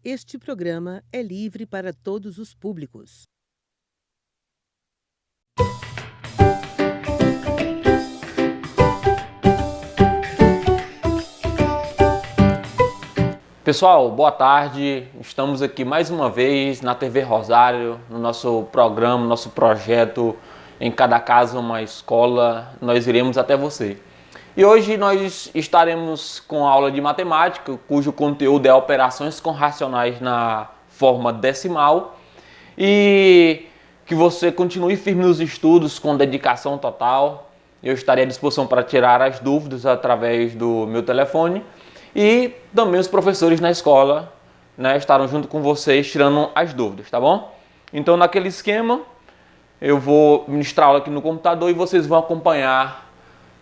Este programa é livre para todos os públicos. Pessoal, boa tarde. Estamos aqui mais uma vez na TV Rosário, no nosso programa, nosso projeto Em Cada Casa Uma Escola, nós iremos até você. E hoje nós estaremos com a aula de matemática, cujo conteúdo é operações com racionais na forma decimal, e que você continue firme nos estudos com dedicação total. Eu estarei à disposição para tirar as dúvidas através do meu telefone. E também os professores na escola, né, estarão junto com vocês tirando as dúvidas, tá bom? Então, naquele esquema, eu vou ministrar aula aqui no computador e vocês vão acompanhar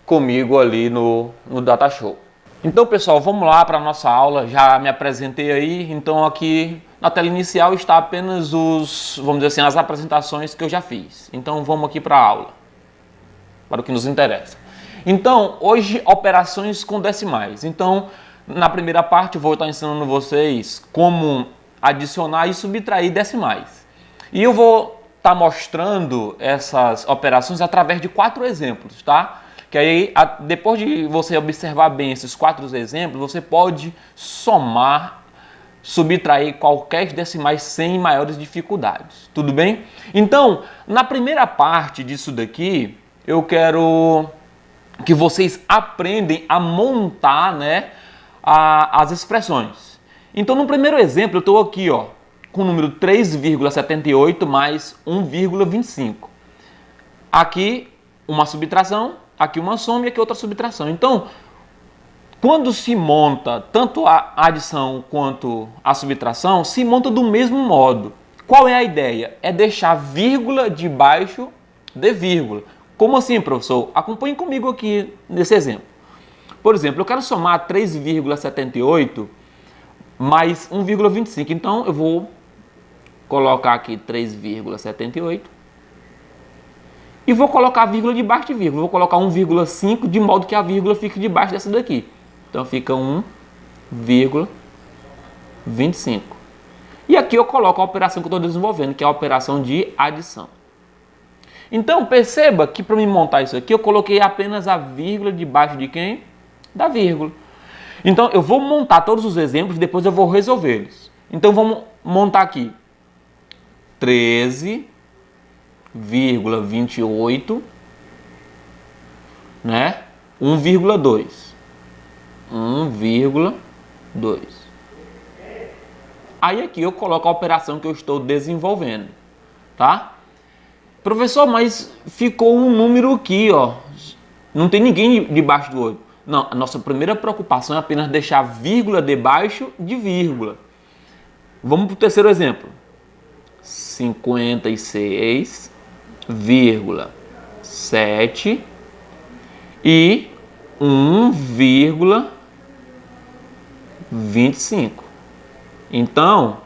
comigo ali no Data Show. Então, pessoal, vamos lá para a nossa aula. Já me apresentei aí, então aqui na tela inicial está apenas vamos dizer assim, as apresentações que eu já fiz. Então, vamos aqui para a aula, para o que nos interessa. Então, hoje, operações com decimais. Então, na primeira parte, eu vou estar ensinando vocês como adicionar e subtrair decimais. E eu vou estar mostrando essas operações através de 4 exemplos, tá? Que aí, depois de você observar bem esses 4 exemplos, você pode somar, subtrair qualquer decimais sem maiores dificuldades. Tudo bem? Então, na primeira parte disso daqui, eu quero que vocês aprendem a montar, né, as expressões. Então, no primeiro exemplo, eu estou aqui, ó, com o número 3,78 mais 1,25. Aqui uma subtração, aqui uma soma e aqui outra subtração. Então, quando se monta tanto a adição quanto a subtração, se monta do mesmo modo. Qual é a ideia? É deixar vírgula debaixo de vírgula. Como assim, professor? Acompanhe comigo aqui nesse exemplo. Por exemplo, eu quero somar 3,78 mais 1,25. Então, eu vou colocar aqui 3,78 e vou colocar a vírgula debaixo de vírgula. Vou colocar 1,5 de modo que a vírgula fique debaixo dessa daqui. Então, fica 1,25. E aqui eu coloco a operação que eu estou desenvolvendo, que é a operação de adição. Então, perceba que para me montar isso aqui, eu coloquei apenas a vírgula debaixo de quem? Da vírgula. Então, eu vou montar todos os exemplos, depois eu vou resolvê-los. Então, vamos montar aqui. 13,28, né? 1,2. 1,2. Aí aqui eu coloco a operação que eu estou desenvolvendo, tá? Professor, mas ficou um número aqui, ó. Não tem ninguém debaixo do 8. Não, a nossa primeira preocupação é apenas deixar vírgula debaixo de vírgula. Vamos para o terceiro exemplo. 56,7 e 1,25. Então,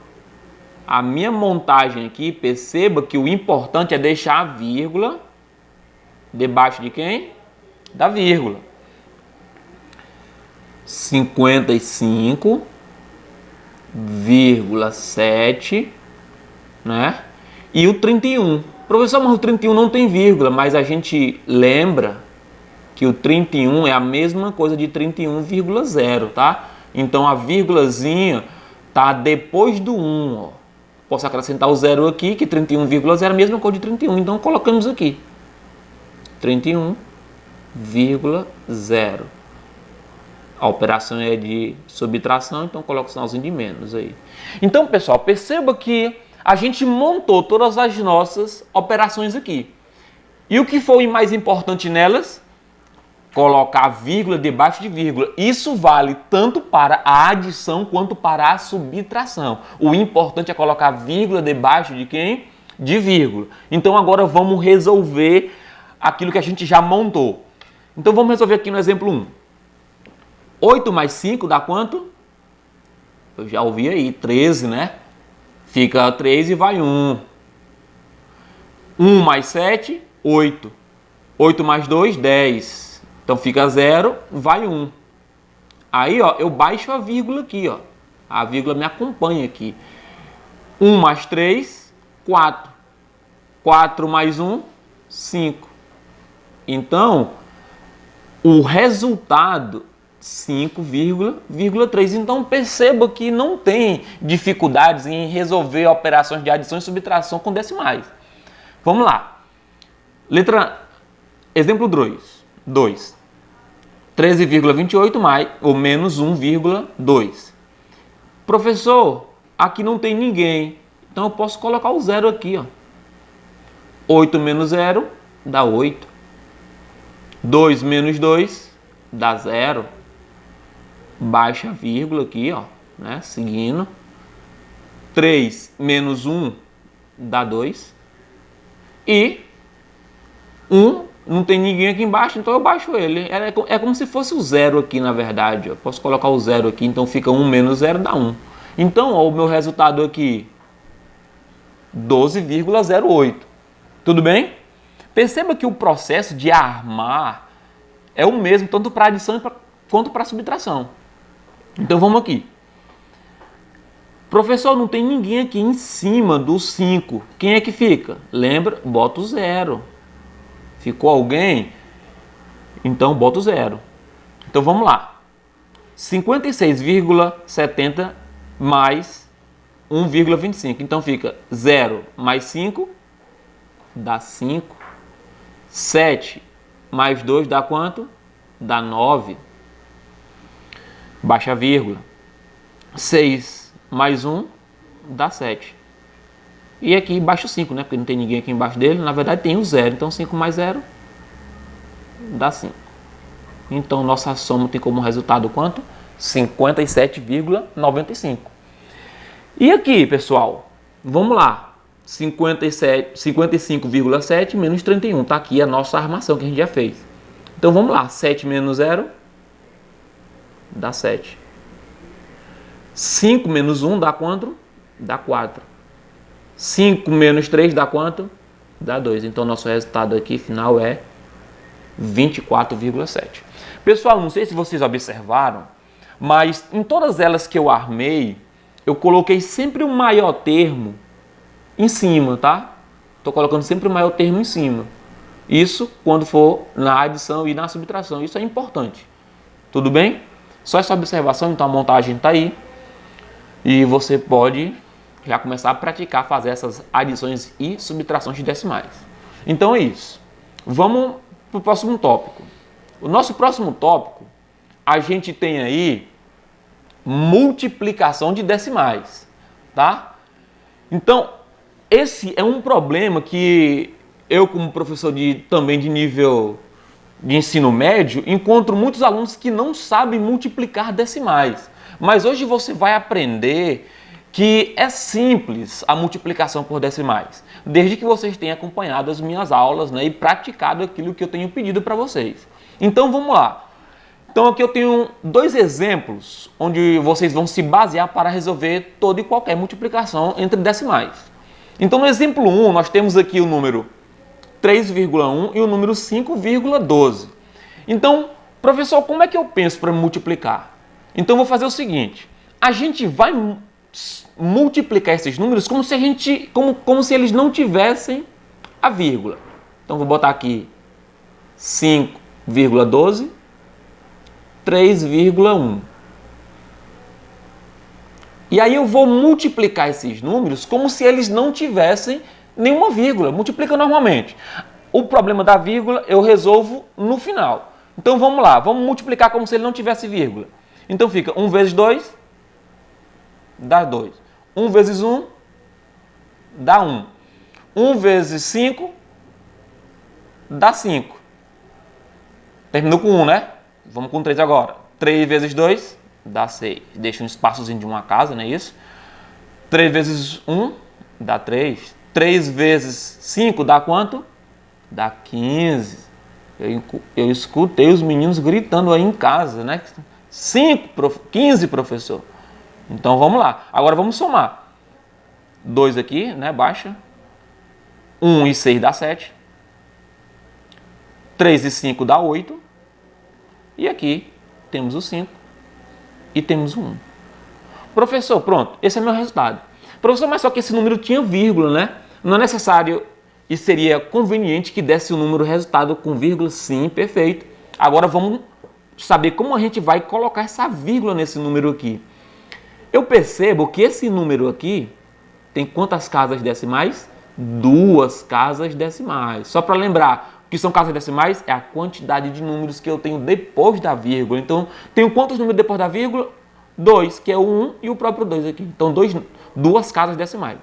a minha montagem aqui, perceba que o importante é deixar a vírgula debaixo de quem? Da vírgula. 55,7, né? E o 31. Professor, mas o 31 não tem vírgula, mas a gente lembra que o 31 é a mesma coisa de 31,0, tá? Então a vírgulazinha tá depois do 1, ó. Posso acrescentar o 0 aqui, que 31,0 é a mesma coisa de 31. Então colocamos aqui 31,0. A operação é de subtração, então coloca o sinalzinho de menos aí. Então, pessoal, perceba que a gente montou todas as nossas operações aqui. E o que foi mais importante nelas? Colocar vírgula debaixo de vírgula. Isso vale tanto para a adição quanto para a subtração. O importante é colocar vírgula debaixo de quem? De vírgula. Então, agora vamos resolver aquilo que a gente já montou. Então, vamos resolver aqui no exemplo 1. 8 mais 5 dá quanto? Eu já ouvi aí, 13, né? Fica 3 e vai 1. 1 mais 7, 8. 8 mais 2, 10. Então fica 0, vai 1. Aí, ó, eu baixo a vírgula aqui, ó. A vírgula me acompanha aqui. 1 mais 3, 4. 4 mais 1, 5. Então, o resultado 5,3. Então perceba que não tem dificuldades em resolver operações de adição e subtração com decimais. Vamos lá. Exemplo 2. 13,28 mais ou menos 1,2. Professor, aqui não tem ninguém. Então eu posso colocar o zero aqui, ó. 8 menos 0 dá 8. 2 menos 2 dá 0. Baixa a vírgula aqui, ó, né? Seguindo. 3 menos 1 dá 2. E 1, não tem ninguém aqui embaixo, então eu baixo ele. É como se fosse o zero aqui, na verdade. Eu posso colocar o zero aqui, então fica 1 menos 0 dá 1. Então, ó, o meu resultado aqui, 12,08. Tudo bem? Perceba que o processo de armar é o mesmo, tanto para adição quanto para subtração. Então vamos aqui. Professor, não tem ninguém aqui em cima do 5. Quem é que fica? Lembra? Bota o 0. Ficou alguém? Então bota o 0. Então vamos lá. 56,70 mais 1,25. Então fica 0 mais 5 dá 5. 7 mais 2 dá quanto? Dá 9. Baixa a vírgula. 6 mais 1 dá 7. E aqui baixa o 5, né? Porque não tem ninguém aqui embaixo dele. Na verdade tem o 0. Então 5 mais 0 dá 5. Então nossa soma tem como resultado quanto? 57,95. E aqui, pessoal, vamos lá. 55,7 menos 31. Está aqui a nossa armação que a gente já fez. Então vamos lá. 7 menos 0 dá 7. 5 menos 1 dá quanto? Dá 4. 5 menos 3 dá quanto? Dá 2. Então nosso resultado aqui final é 24,7. Pessoal, não sei se vocês observaram, mas em todas elas que eu armei, eu coloquei sempre o maior termo em cima, tá? Estou colocando sempre o maior termo em cima. Isso quando for na adição e na subtração. Isso é importante. Tudo bem? Só essa observação, então a montagem está aí. E você pode já começar a praticar, fazer essas adições e subtrações de decimais. Então é isso. Vamos para o próximo tópico. O nosso próximo tópico, a gente tem aí multiplicação de decimais, tá? Então, esse é um problema que eu, como professor também de nível de ensino médio, encontro muitos alunos que não sabem multiplicar decimais. Mas hoje você vai aprender que é simples a multiplicação por decimais, desde que vocês tenham acompanhado as minhas aulas, né, e praticado aquilo que eu tenho pedido para vocês. Então vamos lá. Então aqui eu tenho dois exemplos onde vocês vão se basear para resolver toda e qualquer multiplicação entre decimais. Então no exemplo 1 nós temos aqui o número 3,1 e o número 5,12. Então, professor, como é que eu penso para multiplicar? Então eu vou fazer o seguinte, a gente vai multiplicar esses números como se eles não tivessem a vírgula. Então vou botar aqui 5,12, 3,1. E aí eu vou multiplicar esses números como se eles não tivessem nenhuma vírgula. Multiplica normalmente. O problema da vírgula eu resolvo no final. Então vamos lá, vamos multiplicar como se ele não tivesse vírgula. Então fica 1 vezes 2 dá 2. 1 vezes 1 dá 1. 1 vezes 5 dá 5. Terminou com 1, né? Vamos com 3 agora. 3 vezes 2 dá 6. Deixa um espaçozinho de uma casa, não é isso? 3 vezes 1 dá 3. 3 vezes 5 dá quanto? Dá 15. Eu escutei os meninos gritando aí em casa, né? 15, professor. Então vamos lá. Agora vamos somar. 2 aqui, né? Baixa. 1 e 6 dá 7. 3 e 5 dá 8. E aqui temos o 5 e temos o 1. Professor, pronto, esse é meu resultado. Professor, mas só que esse número tinha vírgula, né? Não é necessário e seria conveniente que desse o número resultado com vírgula? Sim, perfeito. Agora vamos saber como a gente vai colocar essa vírgula nesse número aqui. Eu percebo que esse número aqui tem quantas casas decimais? 2 casas decimais. Só para lembrar, o que são casas decimais? É a quantidade de números que eu tenho depois da vírgula. Então, tenho quantos números depois da vírgula? 2, que é o 1 e o próprio 2 aqui. Então, 2 casas decimais.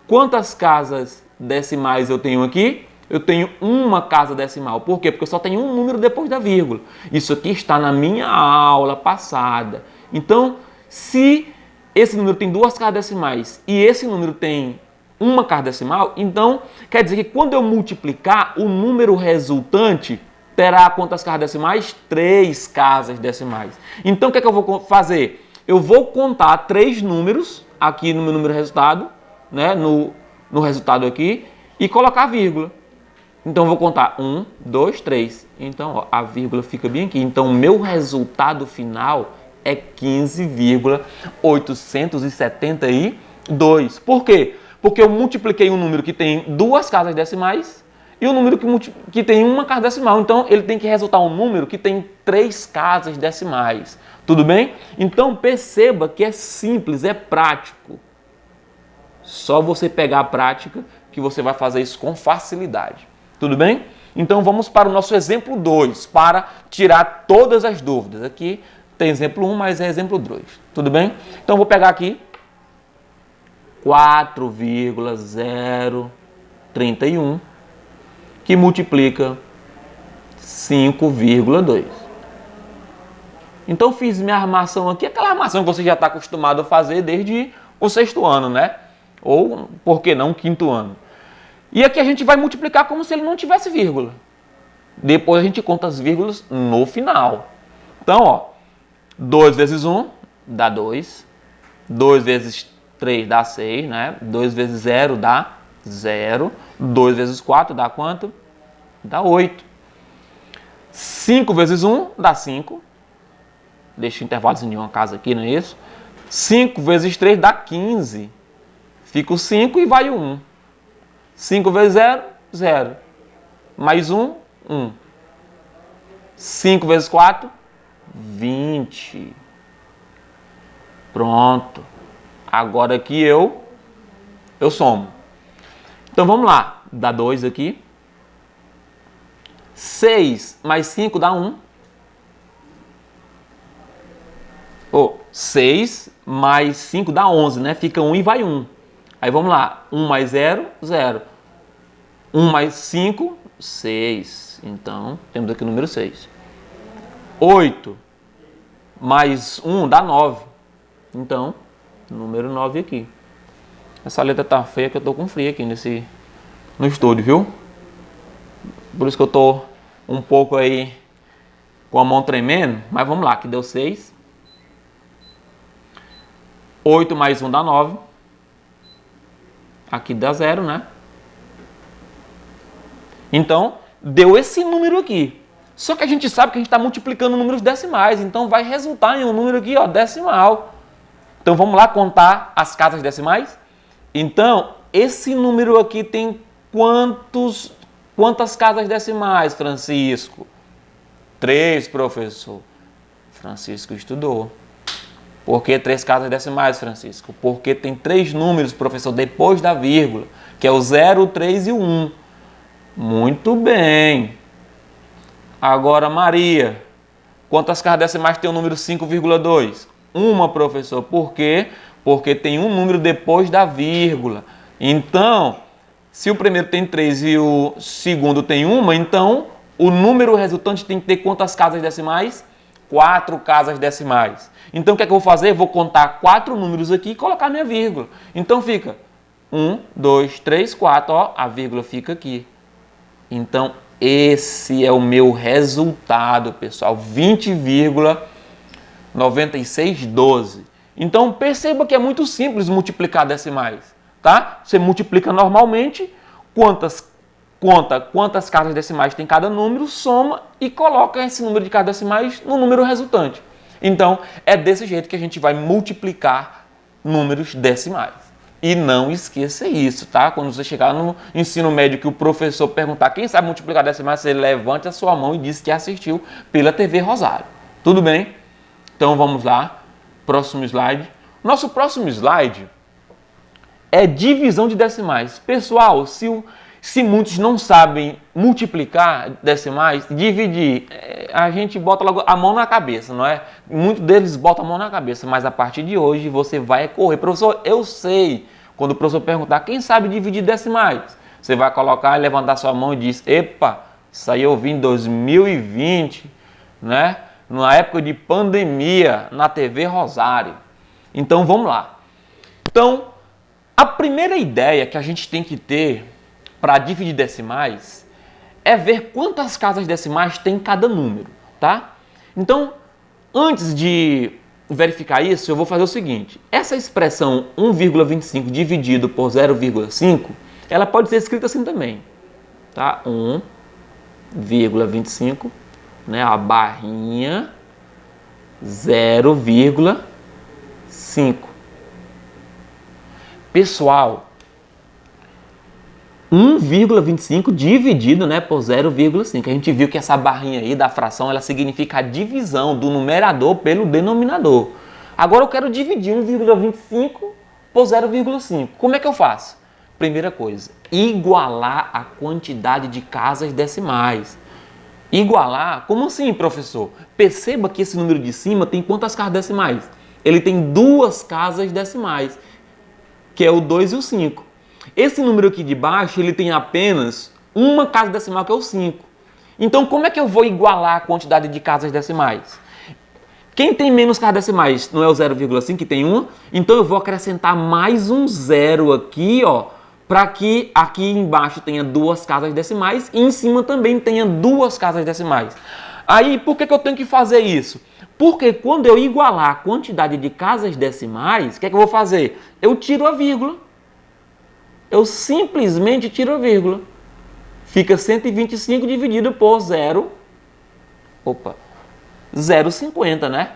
Quantas casas decimais eu tenho aqui? Eu tenho uma casa decimal. Por quê? Porque eu só tenho um número depois da vírgula. Isso aqui está na minha aula passada. Então, se esse número tem 2 casas decimais e esse número tem uma casa decimal, então quer dizer que quando eu multiplicar, o número resultante terá quantas casas decimais? 3 casas decimais. Então, o que é que eu vou fazer? Eu vou contar 3 números aqui no meu número resultado, né, no resultado aqui, e colocar vírgula. Então, eu vou contar 1, 2, 3. Então, ó, a vírgula fica bem aqui. Então, o meu resultado final é 15,872. Por quê? Porque eu multipliquei um número que tem 2 casas decimais e um número que tem uma casa decimal. Então, ele tem que resultar um número que tem 3 casas decimais. Tudo bem? Então, perceba que é simples, é prático. Só você pegar a prática que você vai fazer isso com facilidade. Tudo bem? Então, vamos para o nosso exemplo 2, para tirar todas as dúvidas. Aqui tem exemplo 1, mas é exemplo 2. Tudo bem? Então, eu vou pegar aqui 4,031, que multiplica 5,2. Então, fiz minha armação aqui, aquela armação que você já está acostumado a fazer desde o 6º ano, né? Ou, por que não, 5º ano. E aqui a gente vai multiplicar como se ele não tivesse vírgula. Depois a gente conta as vírgulas no final. Então, ó, 2 vezes 1 dá 2. 2 vezes 3 dá 6, né? 2 vezes 0 dá 0. 2 vezes 4 dá quanto? Dá 8. 5 vezes 1 dá 5. Deixa o intervalozinho de uma casa aqui, não é isso? 5 vezes 3 dá 15. Fica o 5 e vai o 1. 5 vezes 0, 0. Mais 1, 1. 5 vezes 4, 20. Pronto. Agora aqui eu somo. Então vamos lá. Dá 2 aqui. 6 mais 5 dá 1. 6 mais 5 dá 11, né? Fica 1 e vai 1. Aí vamos lá. 1 mais 0, 0. 1 mais 5, 6. Então, temos aqui o número 6. 8 mais 1 dá 9. Então, número 9 aqui. Essa letra tá feia que eu tô com frio aqui no estúdio, viu? Por isso que eu tô um pouco aí com a mão tremendo. Mas vamos lá, que deu 6. 8 mais 1 dá 9. Aqui dá 0, né? Então, deu esse número aqui. Só que a gente sabe que a gente está multiplicando números decimais. Então, vai resultar em um número aqui, ó, decimal. Então, vamos lá contar as casas decimais? Então, esse número aqui tem quantas casas decimais, Francisco? 3, professor. Francisco estudou. Por que 3 casas decimais, Francisco? Porque tem 3 números, professor, depois da vírgula, que é o 0, o 3 e o 1. Muito bem. Agora, Maria, quantas casas decimais tem o número 5,2? Uma, professor. Por quê? Porque tem um número depois da vírgula. Então, se o primeiro tem 3 e o segundo tem 1, então o número resultante tem que ter quantas casas decimais? 4 casas decimais. Então, o que é que eu vou fazer? Vou contar 4 números aqui e colocar minha vírgula. Então, fica 1, 2, 3, 4. Ó, a vírgula fica aqui. Então, esse é o meu resultado, pessoal. 20,9612. Então, perceba que é muito simples multiplicar decimais, tá? Você multiplica normalmente, conta quantas casas decimais tem cada número, soma e coloca esse número de casas decimais no número resultante. Então, é desse jeito que a gente vai multiplicar números decimais. E não esqueça isso, tá? Quando você chegar no ensino médio que o professor perguntar quem sabe multiplicar decimais, você levante a sua mão e diz que assistiu pela TV Rosário. Tudo bem? Então vamos lá. Próximo slide. Nosso próximo slide é divisão de decimais. Pessoal, se muitos não sabem multiplicar decimais, dividir, a gente bota logo a mão na cabeça, não é? Muitos deles botam a mão na cabeça, mas a partir de hoje você vai correr. Professor, eu sei. Quando o professor perguntar quem sabe dividir decimais, você vai colocar, levantar sua mão e diz, epa, isso aí eu vi em 2020, né? Na época de pandemia, na TV Rosário. Então vamos lá. Então, a primeira ideia que a gente tem que ter para dividir decimais é ver quantas casas decimais tem cada número, tá? Então, antes de verificar isso, eu vou fazer o seguinte. Essa expressão 1,25 dividido por 0,5, ela pode ser escrita assim também, tá? 1,25, né? A barrinha 0,5. Pessoal, 1,25 dividido, né, por 0,5. A gente viu que essa barrinha aí da fração, ela significa a divisão do numerador pelo denominador. Agora eu quero dividir 1,25 por 0,5. Como é que eu faço? Primeira coisa, igualar a quantidade de casas decimais. Igualar? Como assim, professor? Perceba que esse número de cima tem quantas casas decimais? Ele tem duas casas decimais, que é o 2 e o 5. Esse número aqui de baixo, ele tem apenas uma casa decimal, que é o 5. Então, como é que eu vou igualar a quantidade de casas decimais? Quem tem menos casas decimais não é o 0,5, que tem uma? Então, eu vou acrescentar mais um zero aqui, ó, para que aqui embaixo tenha duas casas decimais e em cima também tenha duas casas decimais. Aí, por que eu tenho que fazer isso? Porque quando eu igualar a quantidade de casas decimais, o que é que eu vou fazer? Eu tiro a vírgula. Eu simplesmente tiro a vírgula. Fica 125 dividido por 0,50, né?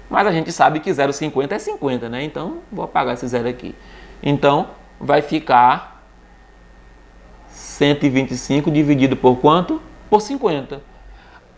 Mas a gente sabe que 0,50 é 50, né? Então, vou apagar esse zero aqui. Então, vai ficar 125 dividido por quanto? Por 50.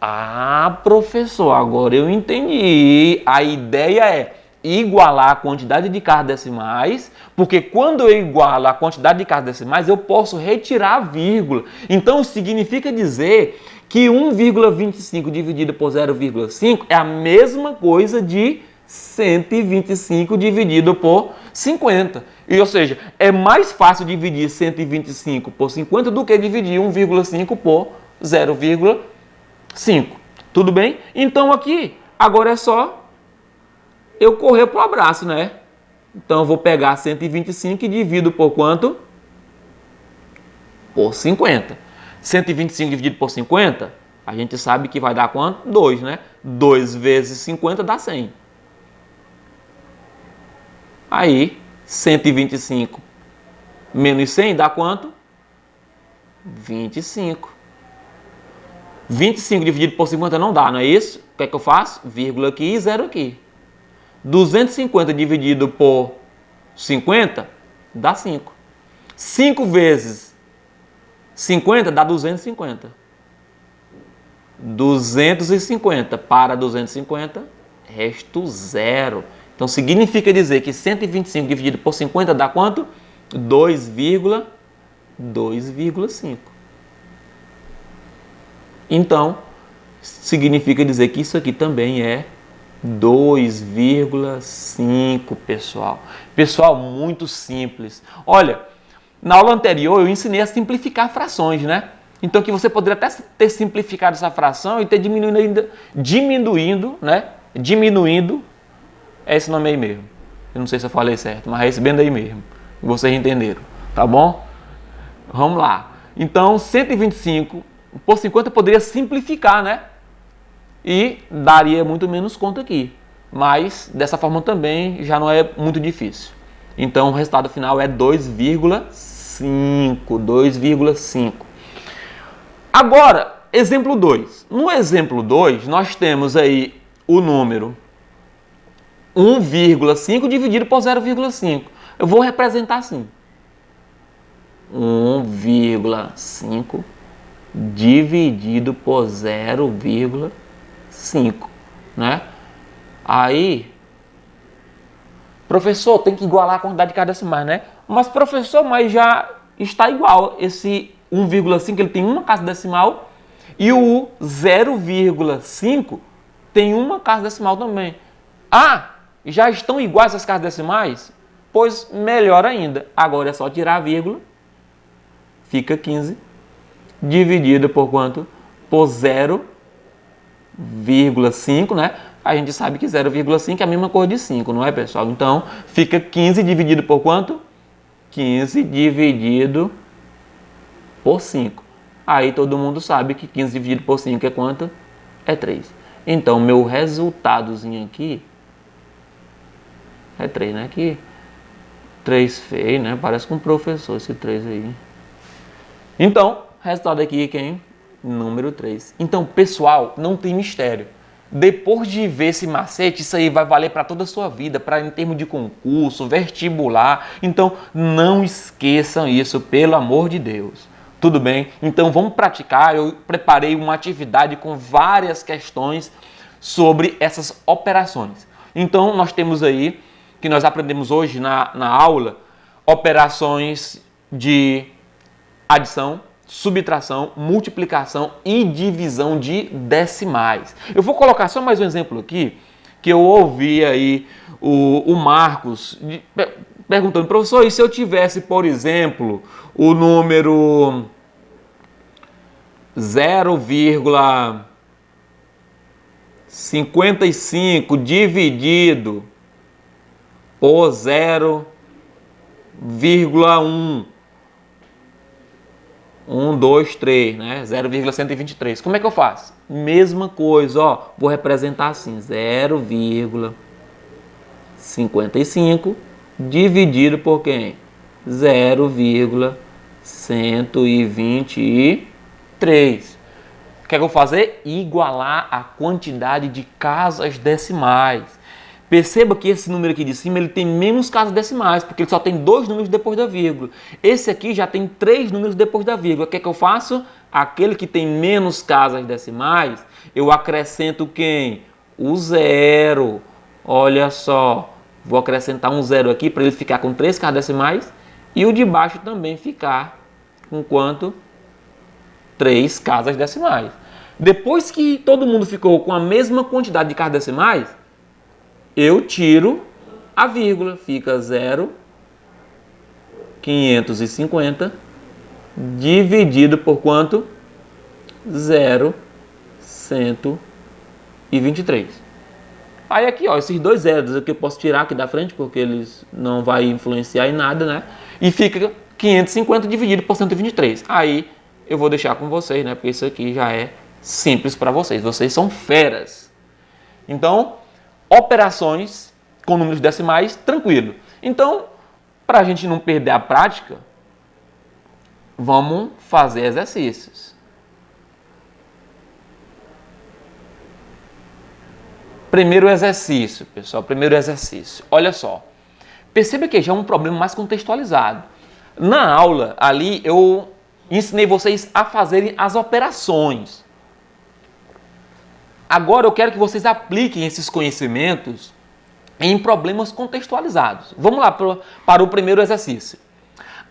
Ah, professor, agora eu entendi. A ideia é igualar a quantidade de casas decimais, porque quando eu igualo a quantidade de casas decimais, eu posso retirar a vírgula. Então, significa dizer que 1,25 dividido por 0,5 é a mesma coisa de 125 dividido por 50. Ou seja, é mais fácil dividir 125 por 50 do que dividir 1,5 por 0,5. Tudo bem? Então aqui, agora é só eu correr para o abraço, né? Então eu vou pegar 125 e divido por quanto? Por 50. 125 dividido por 50, a gente sabe que vai dar quanto? 2, né? 2 vezes 50 dá 100. Aí, 125 menos 100 dá quanto? 25. 25 dividido por 50 não dá, não é isso? O que é que eu faço? Vírgula aqui e zero aqui. 250 dividido por 50 dá 5. 5 vezes 50 dá 250. 250 para 250, resto zero. Então, significa dizer que 125 dividido por 50 dá quanto? 2,5. Então, significa dizer que isso aqui também é 2,5, pessoal. Pessoal, muito simples. Olha, na aula anterior eu ensinei a simplificar frações, né? Então, que você poderia até ter simplificado essa fração e ter diminuindo, é esse nome aí mesmo. Eu não sei se eu falei certo, mas é esse bem daí mesmo. Vocês entenderam, tá bom? Vamos lá. Então, 125 por 50 poderia simplificar, né? E daria muito menos conta aqui. Mas, dessa forma também, já não é muito difícil. Então, o resultado final é 2,5. Agora, exemplo 2. No exemplo 2, nós temos aí o número 1,5 dividido por 0,5. Eu vou representar assim. 1,5 dividido por 0,5, né? Aí, professor, tem que igualar a quantidade de cada decimais, né? Mas, professor, mas já está igual. Esse 1,5 ele tem uma casa decimal e o 0,5 tem uma casa decimal também. Ah, já estão iguais as casas decimais? Pois melhor ainda. Agora é só tirar a vírgula. Fica 15 dividido por quanto? Por 0,5, né? A gente sabe que 0,5 é a mesma coisa de 5, não é, pessoal? Então, fica 15 dividido por quanto? 15 dividido por 5. Aí todo mundo sabe que 15 dividido por 5 é quanto? É 3. Então, meu resultadozinho aqui é 3, né? Que 3 feio, né? Parece com um professor esse 3 aí. Então, resultado aqui, quem? Número 3. Então, pessoal, não tem mistério. Depois de ver esse macete, isso aí vai valer para toda a sua vida, para em termos de concurso, vestibular. Então, não esqueçam isso, pelo amor de Deus. Tudo bem? Então, vamos praticar. Eu preparei uma atividade com várias questões sobre essas operações. Então, nós temos aí, que nós aprendemos hoje na aula, operações de adição, subtração, multiplicação e divisão de decimais. Eu vou colocar só mais um exemplo aqui, que eu ouvi aí o Marcos perguntando, professor, e se eu tivesse, por exemplo, o número 0,55 dividido por 0,1. 1, 2, 3, né? 0,123. Como é que eu faço? Mesma coisa, ó. Vou representar assim, 0,55 dividido por quem? 0,123. O que é que eu vou fazer? Igualar a quantidade de casas decimais. Perceba que esse número aqui de cima ele tem menos casas decimais, porque ele só tem 2 números depois da vírgula. Esse aqui já tem 3 números depois da vírgula. O que é que eu faço? Aquele que tem menos casas decimais, eu acrescento quem? O 0. Olha só, vou acrescentar um 0 aqui para ele ficar com 3 casas decimais e o de baixo também ficar com quanto? 3 casas decimais. Depois que todo mundo ficou com a mesma quantidade de casas decimais, eu tiro a vírgula, fica 0,550 dividido por quanto? 0,123. Aí aqui, ó, esses dois zeros aqui eu posso tirar aqui da frente, porque eles não vai influenciar em nada, né? E fica 550 dividido por 123. Aí eu vou deixar com vocês, né? Porque isso aqui já é simples para vocês. Vocês são feras. Então, operações com números decimais, tranquilo. Então, para a gente não perder a prática, vamos fazer exercícios. Primeiro exercício, pessoal, primeiro exercício. Olha só, perceba que já é um problema mais contextualizado. Na aula, ali, eu ensinei vocês a fazerem as operações. Agora eu quero que vocês apliquem esses conhecimentos em problemas contextualizados. Vamos lá para o primeiro exercício.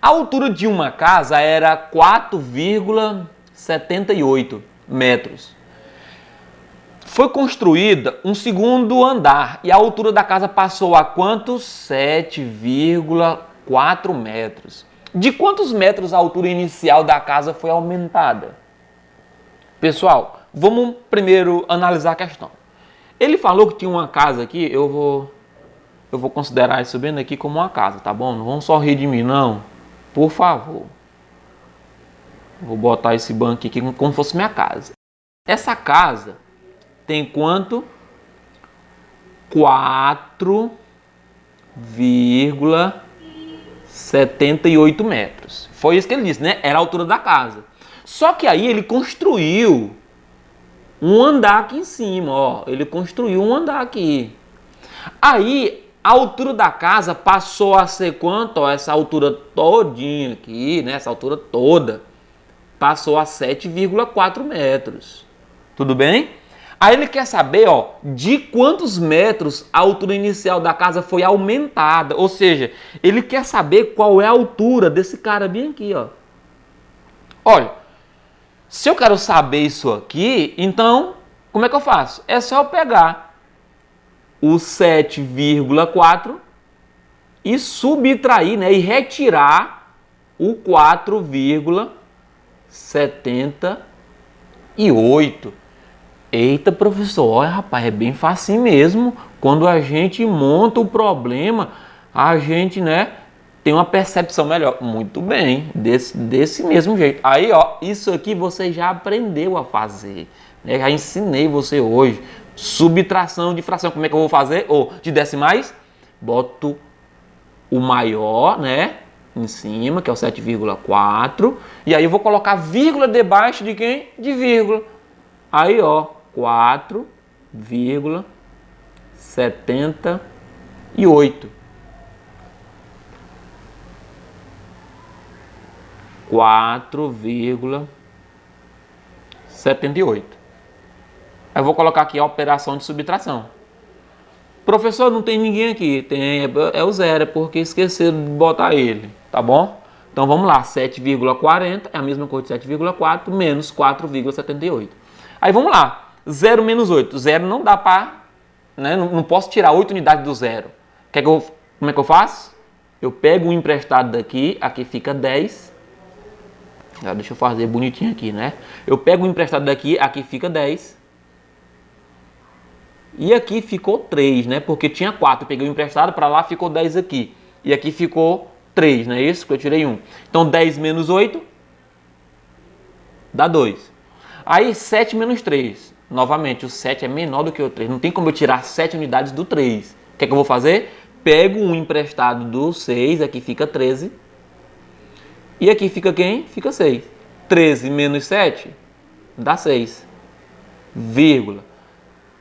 A altura de uma casa era 4,78 metros. Foi construída um segundo andar e a altura da casa passou a quantos? 7,4 metros. De quantos metros a altura inicial da casa foi aumentada? Pessoal, vamos primeiro analisar a questão. Ele falou que tinha uma casa aqui, eu vou considerar isso bem aqui como uma casa, tá bom? Não vão só rir de mim, não. Por favor. Vou botar esse banco aqui como se fosse minha casa. Essa casa tem quanto? 4,78 metros. Foi isso que ele disse, né? Era a altura da casa. Só que aí ele construiu um andar aqui em cima, ó. Ele construiu um andar aqui. Aí, a altura da casa passou a ser quanto? Ó, essa altura todinha aqui, né? Essa altura toda. Passou a 7,4 metros. Tudo bem? Aí ele quer saber, ó, de quantos metros a altura inicial da casa foi aumentada. Ou seja, ele quer saber qual é a altura desse cara bem aqui, ó. Olha, se eu quero saber isso aqui, então, como é que eu faço? É só eu pegar o 7,4 e subtrair, né? E retirar o 4,78. Eita, professor, olha, rapaz, é bem fácil mesmo. Quando a gente monta o problema, a gente, né, tem uma percepção melhor. Muito bem, desse mesmo jeito. Aí, ó, isso aqui você já aprendeu a fazer, né? Já ensinei você hoje. Subtração de fração, como é que eu vou fazer? Ou de decimais, boto o maior, né, em cima, que é o 7,4. E aí eu vou colocar vírgula debaixo de quem? De vírgula. Aí, ó, 4,78. 4,78. Aí eu vou colocar aqui a operação de subtração. Professor, não tem ninguém aqui. Tem, é o zero, é porque esqueceram de botar ele, tá bom? Então vamos lá, 7,40 é a mesma coisa de 7,4 menos 4,78. Aí vamos lá. 0 menos 8. 0 não dá para, né? Não posso tirar 8 unidades do zero. Como é que eu faço? Eu pego um emprestado daqui, aqui fica 10. Já deixa eu fazer bonitinho aqui, né? Eu pego um emprestado daqui, aqui fica 10. E aqui ficou 3, né? Porque tinha 4. Eu peguei o emprestado, para lá ficou 10 aqui. E aqui ficou 3, não é isso? Porque eu tirei 1. Então 10 menos 8 dá 2. Aí 7 menos 3. Novamente, o 7 é menor do que o 3. Não tem como eu tirar 7 unidades do 3. O que é que eu vou fazer? Pego um emprestado do 6, aqui fica 13. E aqui fica quem? Fica 6. 13 menos 7 dá 6. Vírgula.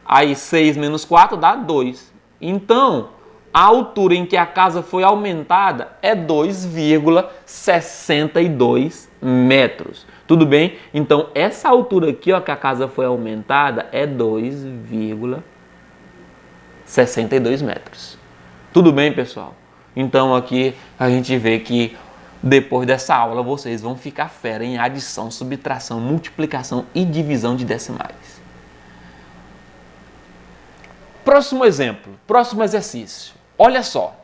Aí 6 menos 4 dá 2. Então, a altura em que a casa foi aumentada é 2,62 metros. Tudo bem? Então, essa altura aqui, ó, que a casa foi aumentada é 2,62 metros. Tudo bem, pessoal? Então, aqui a gente vê que depois dessa aula vocês vão ficar fera em adição, subtração, multiplicação e divisão de decimais. Próximo exemplo, próximo exercício. Olha só.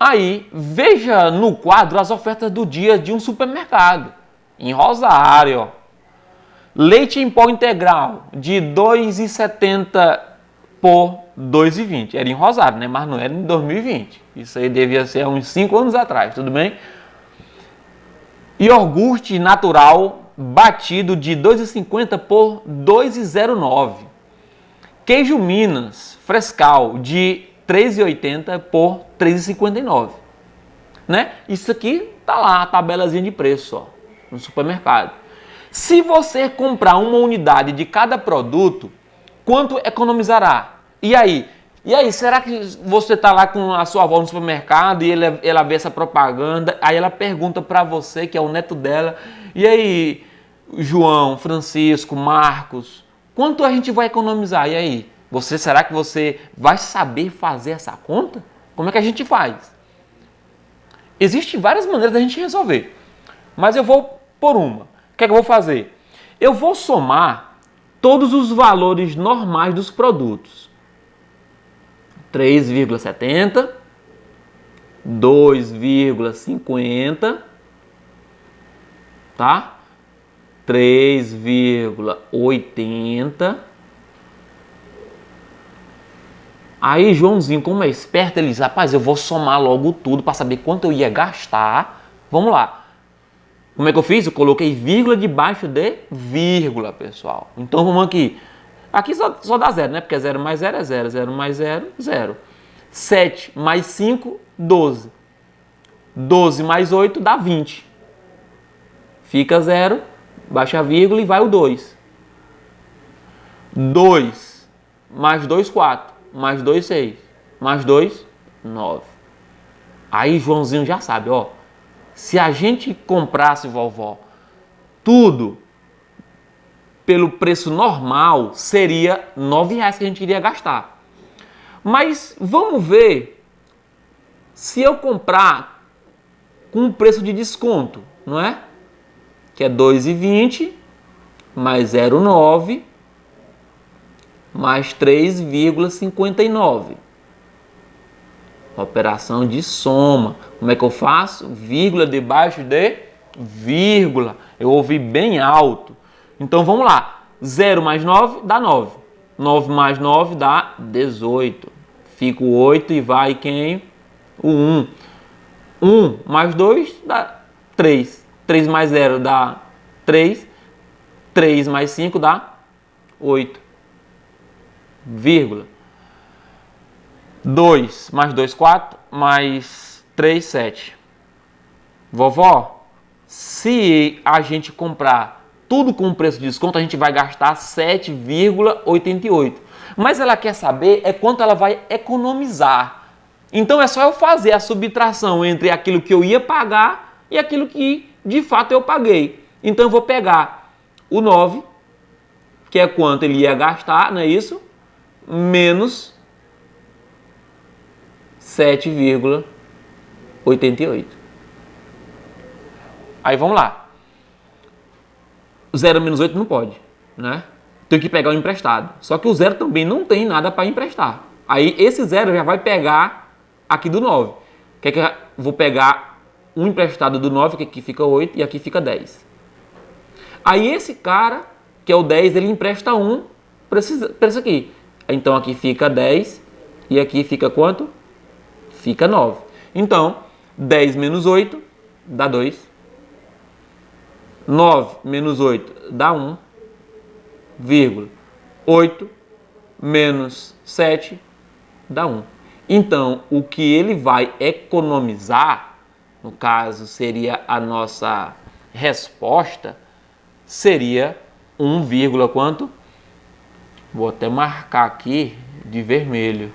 Aí, veja no quadro as ofertas do dia de um supermercado. Em Rosário, ó. Leite em pó integral de 2,70 por 2,20. Era em Rosário, né? Mas não era em 2020. Isso aí devia ser há uns 5 anos atrás, tudo bem? Iogurte natural batido de 2,50 por 2,09. Queijo Minas frescal de 3,80 por 3,59. Né? Isso aqui tá lá, a tabelazinha de preço, ó, no supermercado. Se você comprar uma unidade de cada produto, quanto economizará? E aí? Será que você tá lá com a sua avó no supermercado e ela vê essa propaganda, aí ela pergunta para você, que é o neto dela, e aí, João, Francisco, Marcos, quanto a gente vai economizar? E aí? Será que você vai saber fazer essa conta? Como é que a gente faz? Existem várias maneiras da gente resolver, mas eu vou por uma. O que é que eu vou fazer? Eu vou somar todos os valores normais dos produtos. 3,70, 2,50, tá? 3,80. Aí, Joãozinho, como é esperto, ele diz, rapaz, eu vou somar logo tudo para saber quanto eu ia gastar. Vamos lá. Como é que eu fiz? Eu coloquei vírgula debaixo de vírgula, pessoal. Então, vamos aqui. Aqui só dá zero, né? Porque 0 mais 0 é 0. 0 mais 0, 0. 7 mais 5, 12. 12 mais 8 dá 20. Fica 0, baixa a vírgula e vai o 2. 2 mais 2, 4. Mais 2, 6. Mais 2, 9. Aí Joãozinho já sabe, ó. Se a gente comprasse, vovó, tudo pelo preço normal, seria R$9 que a gente iria gastar. Mas vamos ver se eu comprar com um preço de desconto, não é? Que é 2,20 mais 0,9 mais 3,59. Operação de soma. Como é que eu faço? Vírgula debaixo de vírgula. Eu ouvi bem alto. Então vamos lá. 0 mais 9 dá 9. 9 mais 9 dá 18. Fica o 8 e vai quem? O 1. 1 mais 2 dá 3. 3 mais 0 dá 3. 3 mais 5 dá 8. Vírgula. 2 mais 2, 4, mais 3, 7. Vovó, se a gente comprar tudo com preço de desconto, a gente vai gastar 7,88. Mas ela quer saber é quanto ela vai economizar. Então é só eu fazer a subtração entre aquilo que eu ia pagar e aquilo que de fato eu paguei. Então eu vou pegar o 9, que é quanto ele ia gastar, não é isso? Menos 7,88. Aí vamos lá. 0 menos 8 não pode, né? Tem que pegar o emprestado. Só que o 0 também não tem nada para emprestar. Aí esse 0 já vai pegar aqui do 9. Que é que eu vou pegar um emprestado do 9, que aqui fica 8 e aqui fica 10. Aí esse cara, que é o 10, ele empresta 1 para isso aqui. Então aqui fica 10 e aqui fica quanto? Fica 9. Então, 10 menos 8 dá 2. 9 menos 8 dá 1, vírgula. 8 menos 7 dá 1. Então, o que ele vai economizar, no caso seria a nossa resposta, seria 1, quanto? Vou até marcar aqui de vermelho.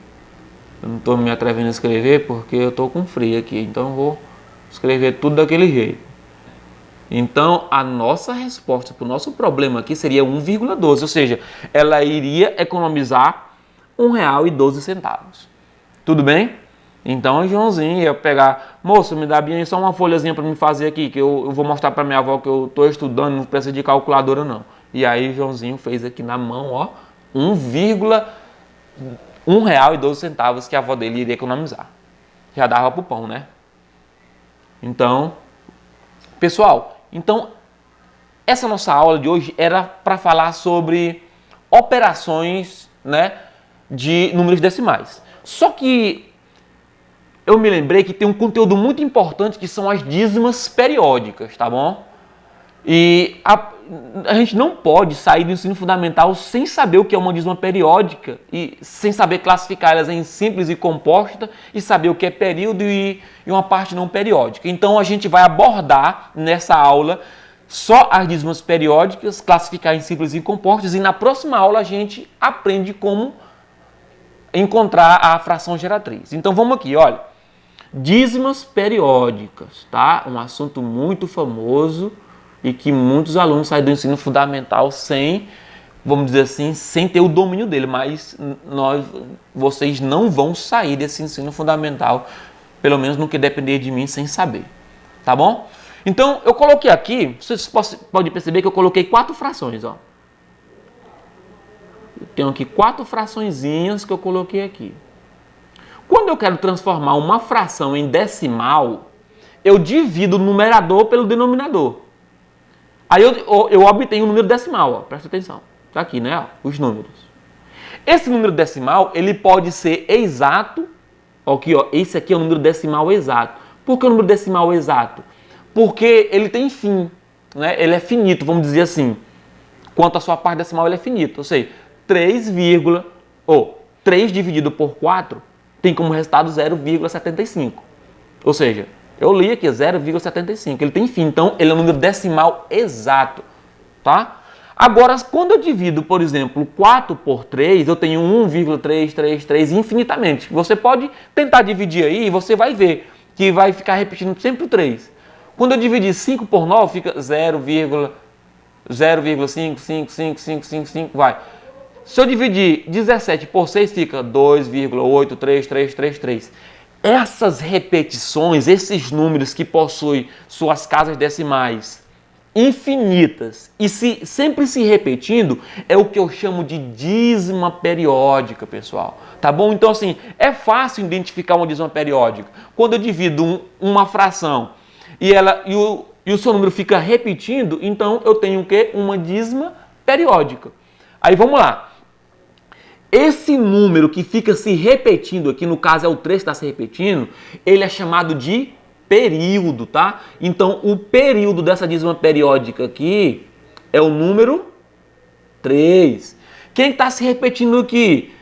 Eu não estou me atrevendo a escrever porque eu estou com frio aqui, então eu vou escrever tudo daquele jeito. Então, a nossa resposta para o nosso problema aqui seria 1,12, ou seja, ela iria economizar R$1,12. Tudo bem? Então, o Joãozinho ia pegar, moço, me dá bem só uma folhazinha para me fazer aqui, que eu vou mostrar para minha avó que eu estou estudando, não precisa de calculadora não. E aí, o Joãozinho fez aqui na mão, ó, R$1,12 que a avó dele iria economizar. Já dava pro pão, né? Então, pessoal, essa nossa aula de hoje era para falar sobre operações, né, de números decimais. Só que eu me lembrei que tem um conteúdo muito importante que são as dízimas periódicas, tá bom? E a gente não pode sair do ensino fundamental sem saber o que é uma dízima periódica e sem saber classificar elas em simples e composta e saber o que é período e uma parte não periódica. Então a gente vai abordar nessa aula só as dízimas periódicas, classificar em simples e compostas e na próxima aula a gente aprende como encontrar a fração geratriz. Então vamos aqui, olha. Dízimas periódicas, tá? Um assunto muito famoso e que muitos alunos saem do ensino fundamental sem, vamos dizer assim, sem ter o domínio dele, mas vocês não vão sair desse ensino fundamental, pelo menos no que depender de mim, sem saber, tá bom? Então, eu coloquei aqui, vocês podem perceber que eu coloquei 4 frações, ó. Eu tenho aqui 4 fraçõezinhas que eu coloquei aqui. Quando eu quero transformar uma fração em decimal, eu divido o numerador pelo denominador. Aí eu obtenho o número decimal, ó, presta atenção. Tá aqui, né? Ó, os números. Esse número decimal, ele pode ser exato. Aqui, ó, esse aqui é o número decimal exato. Por que o número decimal exato? Porque ele tem fim, né? Ele é finito, vamos dizer assim. Quanto à sua parte decimal, ele é finito. Ou seja, 3 dividido por 4 tem como resultado 0,75. Ou seja, eu li aqui 0,75. Ele tem fim, então ele é um número decimal exato. tá? Agora, quando eu divido, por exemplo, 4 por 3, eu tenho 1,333 infinitamente. Você pode tentar dividir aí e você vai ver que vai ficar repetindo sempre o 3. Quando eu dividir 5 por 9, fica 0,55555, vai. Se eu dividir 17 por 6, fica 2,83333. Essas repetições, esses números que possuem suas casas decimais infinitas e sempre se repetindo, é o que eu chamo de dízima periódica, pessoal. Tá bom? Então, assim, é fácil identificar uma dízima periódica. Quando eu divido uma fração e o seu número fica repetindo, então eu tenho o quê? Uma dízima periódica. Aí vamos lá. Esse número que fica se repetindo aqui, no caso é o 3 que está se repetindo, ele é chamado de período, tá? Então, o período dessa dízima periódica aqui é o número 3. Quem está se repetindo aqui?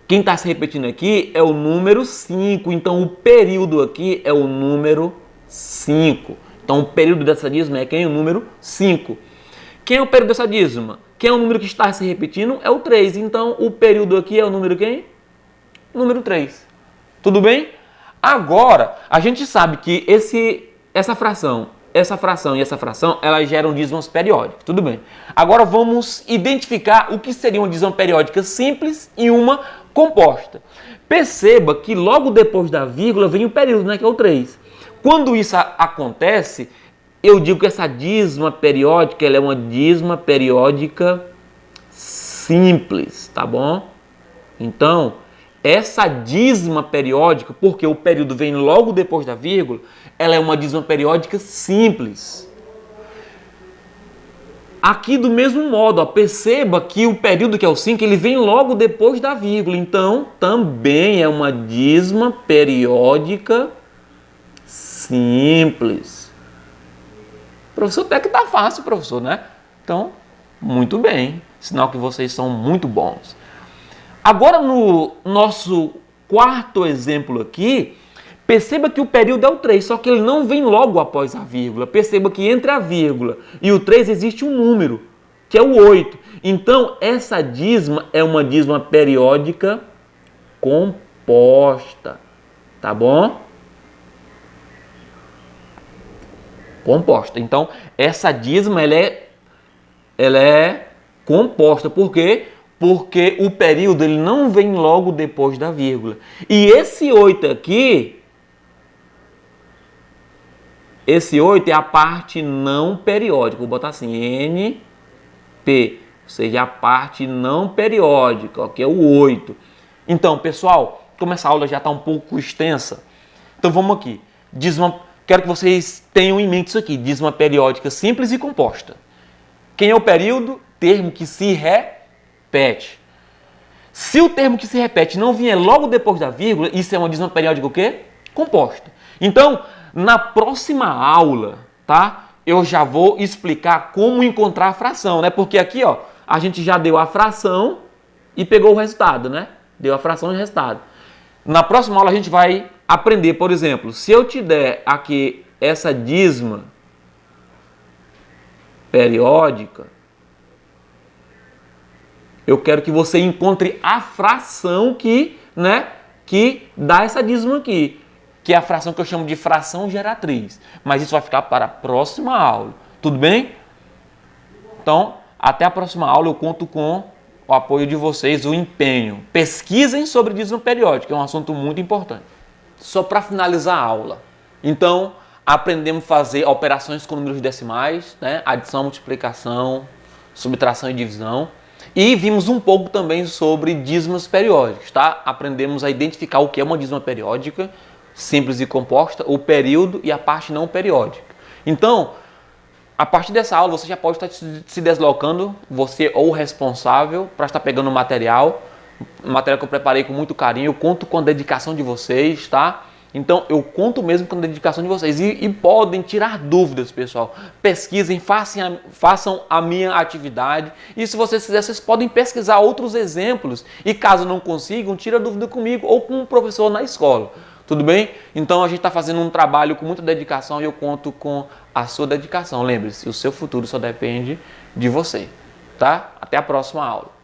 Quem está se repetindo aqui é o número 5. Então, o período aqui é o número 5. Então, o período dessa dízima é quem? O número 5. Quem é o período dessa dízima? Quem é o número que está se repetindo? É o 3. Então, o período aqui é o número quem? Número 3. Tudo bem? Agora, a gente sabe que essa fração e essa fração, elas geram dízimas periódicas. Tudo bem. Agora, vamos identificar o que seria uma dízima periódica simples e uma composta. Perceba que logo depois da vírgula vem o período, né, que é o 3. Quando isso acontece, eu digo que essa dízima periódica ela é uma dízima periódica simples, tá bom? Então, essa dízima periódica, porque o período vem logo depois da vírgula, ela é uma dízima periódica simples. Aqui do mesmo modo, ó, perceba que o período que é o 5, ele vem logo depois da vírgula. Então, também é uma dízima periódica simples. Professor, até que tá fácil, professor, né? Então, muito bem. Sinal que vocês são muito bons. Agora, no nosso quarto exemplo aqui, perceba que o período é o 3, só que ele não vem logo após a vírgula. Perceba que entre a vírgula e o 3 existe um número, que é o 8. Então, essa dízima é uma dízima periódica composta. Tá bom? Composta. Então, essa dízima ela é composta. Por quê? Porque o período ele não vem logo depois da vírgula. E esse 8 aqui, esse 8 é a parte não periódica. Vou botar assim, NP, ou seja, a parte não periódica, que é o 8. Então, pessoal, como essa aula já está um pouco extensa, então vamos aqui. Quero que vocês tenham em mente isso aqui, dízima periódica simples e composta. Quem é o período? Termo que se repete. Se o termo que se repete não vier logo depois da vírgula, isso é uma dízima periódica o quê? Composta. Então, na próxima aula, tá? Eu já vou explicar como encontrar a fração, né? Porque aqui, ó, a gente já deu a fração e pegou o resultado, né? Deu a fração e o resultado. Na próxima aula a gente vai aprender, por exemplo, se eu te der aqui essa dízima periódica, eu quero que você encontre a fração que dá essa dízima aqui, que é a fração que eu chamo de fração geratriz. Mas isso vai ficar para a próxima aula. Tudo bem? Então, até a próxima aula eu conto com o apoio de vocês, o empenho. Pesquisem sobre dízima periódica, é um assunto muito importante. Só para finalizar a aula. Então, aprendemos a fazer operações com números decimais, né? Adição, multiplicação, subtração e divisão. E vimos um pouco também sobre dízimas periódicas, tá? Aprendemos a identificar o que é uma dízima periódica, simples e composta, o período e a parte não periódica. Então, a partir dessa aula você já pode estar se deslocando, você ou o responsável, para estar pegando o material que eu preparei com muito carinho. Eu conto com a dedicação de vocês, tá? Então, eu conto mesmo com a dedicação de vocês. E podem tirar dúvidas, pessoal. Pesquisem, façam a minha atividade. E se vocês quiserem, vocês podem pesquisar outros exemplos. E caso não consigam, tira dúvida comigo ou com um professor na escola. Tudo bem? Então, a gente está fazendo um trabalho com muita dedicação e eu conto com a sua dedicação. Lembre-se, o seu futuro só depende de você, tá? Até a próxima aula.